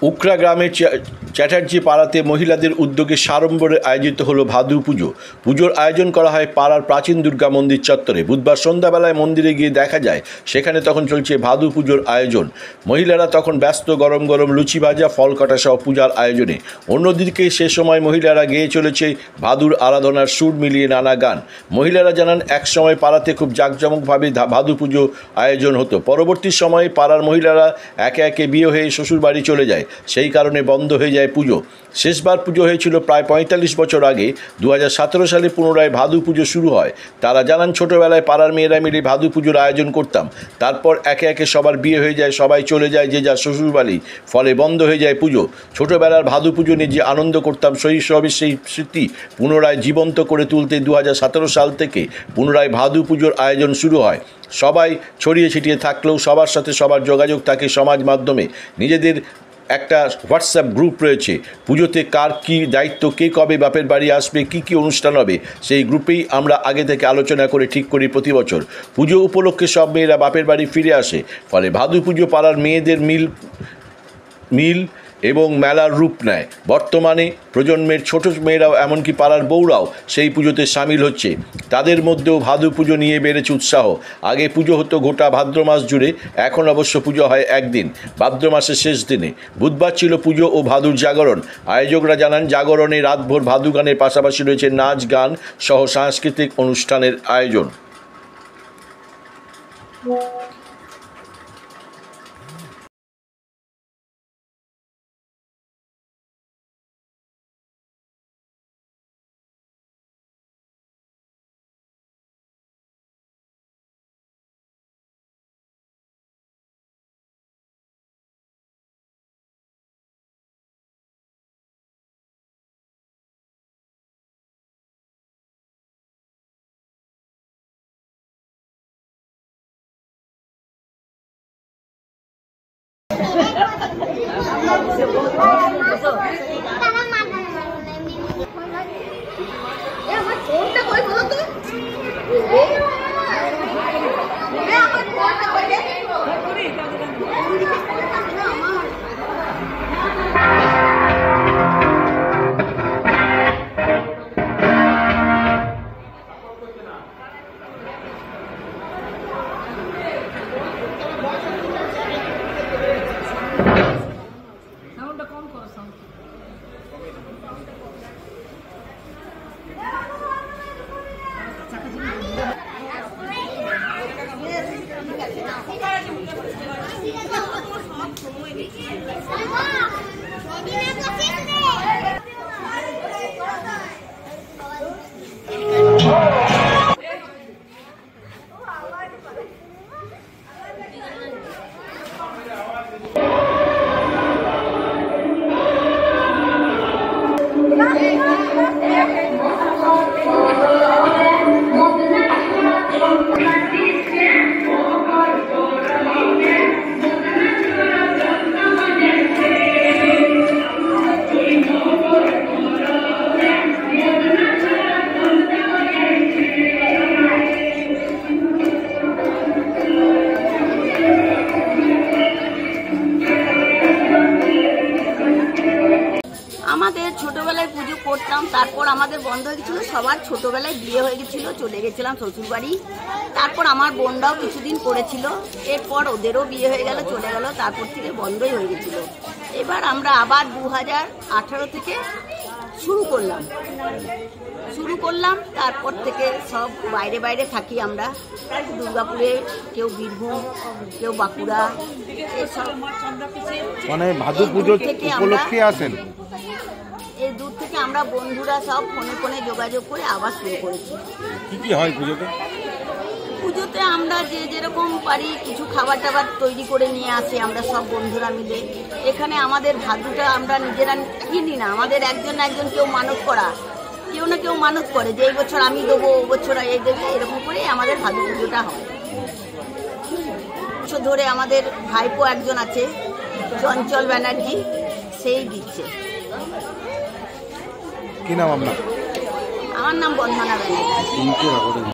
উকরা গ্রামের চ্যাটার্জি পাড়াতে মহিলাদের উদ্যোগে সাড়ম্বরে আয়োজিত হলো ভাদু পুজো। পুজোর আয়োজন করা হয় পাড়ার প্রাচীন দুর্গা মন্দির চত্বরে। বুধবার সন্ধ্যাবেলায় মন্দিরে গিয়ে দেখা যায় সেখানে তখন চলছে ভাদু পুজোর আয়োজন। মহিলারা তখন ব্যস্ত গরম গরম লুচি ভাজা, ফল কাটা সহ পূজার আয়োজনে। অন্যদিকে সে সময় মহিলারা গেয়ে চলেছে ভাদুর আরাধনার সুর মিলিয়ে নানা গান। মহিলারা জানান, এক সময় পাড়াতে খুব জাঁকজমকভাবে ভাদু পুজো আয়োজন হতো। পরবর্তী সময়ে পাড়ার মহিলারা একে একে বিয়ে হয়ে শ্বশুরবাড়ি চলে যায়, সেই কারণে বন্ধ হয়ে যায় পুজো। শেষবার পুজো হয়েছিল প্রায় ৪৫ বছর আগে। ২০১৭ সালে পুনরায় ভাদু পুজো শুরু হয়। তারা জানান, ছোটোবেলায় পাড়ার মেয়েরা মিলে ভাদু পুজোর আয়োজন করতাম, তারপর একে একে সবার বিয়ে হয়ে যায়, সবাই চলে যায় যে যার শ্বশুরবাড়ি, ফলে বন্ধ হয়ে যায় পুজো। ছোটোবেলার ভাদু পুজো নিয়ে যে আনন্দ করতাম, শৈশবের সেই স্মৃতি পুনরায় জীবন্ত করে তুলতে ২০১৭ সাল থেকে পুনরায় ভাদু পুজোর আয়োজন শুরু হয়। সবাই ছড়িয়ে ছিটিয়ে থাকলেও সবার সাথে সবার যোগাযোগ থাকে সমাজ মাধ্যমে। নিজেদের একটা হোয়াটসঅ্যাপ গ্রুপ রয়েছে। পুজোতে কার কী দায়িত্ব, কে কবে বাপের বাড়ি আসবে, কি অনুষ্ঠান হবে, সেই গ্রুপেই আমরা আগে থেকে আলোচনা করে ঠিক করি প্রতি বছর। পুজো উপলক্ষে সব মেয়েরা বাপের বাড়ি ফিরে আসে, ফলে ভাদু পুজো পাড়ার মেয়েদের মিল এবং মেলার রূপ নেয়। বর্তমানে প্রজন্মের ছোট মেয়েরাও, এমনকি পাড়ার বউরাও সেই পুজোতে সামিল হচ্ছে। তাদের মধ্যেও ভাদু পুজো নিয়ে বেড়েছে উৎসাহ। আগে পুজো হতো গোটা ভাদ্র মাস জুড়ে, এখন অবশ্য পুজো হয় একদিন, ভাদ্র মাসের শেষ দিনে। বুধবার ছিল পুজো ও ভাদুর জাগরণ। আয়োজকরা জানান, জাগরণে রাতভর ভাদু গানের পাশাপাশি রয়েছে নাচ গান সহ সাংস্কৃতিক অনুষ্ঠানের আয়োজন। আমাদের ছোটবেলায় পুজো করতাম, তারপর আমাদের বন্ধ হয়ে গেছিলো। সবার ছোটবেলায় বিয়ে হয়ে গেছিলো, চলে গেছিলাম শ্বশুরবাড়ি। তারপর আমার বোনরাও কিছুদিন করেছিল, এরপর ওদেরও বিয়ে হয়ে গেল, চলে গেল, তারপর থেকে বন্ধই হয়ে গেছিলো। এবার আমরা আবার 2018 থেকে শুরু করলাম। তারপর থেকে সব বাইরে বাইরে থাকি আমরা, দুর্গাপুরে, কেউ বীরভূম, কেউ বাঁকুড়া, এসব মানে ভাদু পুজো উপলক্ষে আসেন। এই দূর থেকে আমরা বন্ধুরা সব ফোনে যোগাযোগ করে আবার শুরু করেছি। কি হয় পুজোতে আমরা যে যেরকম পারি কিছু খাবার টাবার তৈরি করে নিয়ে আসি আমরা সব বন্ধুরা মিলে। এখানে আমাদের ভাদুটা আমরা নিজেরা কিনি না, আমাদের একজন কেউ মানত করা, কেউ না কেউ মানত করে যে এই বছর আমি দেবো, ও বছর এই দেবে, এরকম করেই আমাদের ভাদু পুজোটা হয়। বছর ধরে আমাদের ভাইপো একজন আছে, চঞ্চল ব্যানার্জি, সেই দিচ্ছে। কি নাম আপনার? আমার নাম বন্দনা ব্যানার্জি।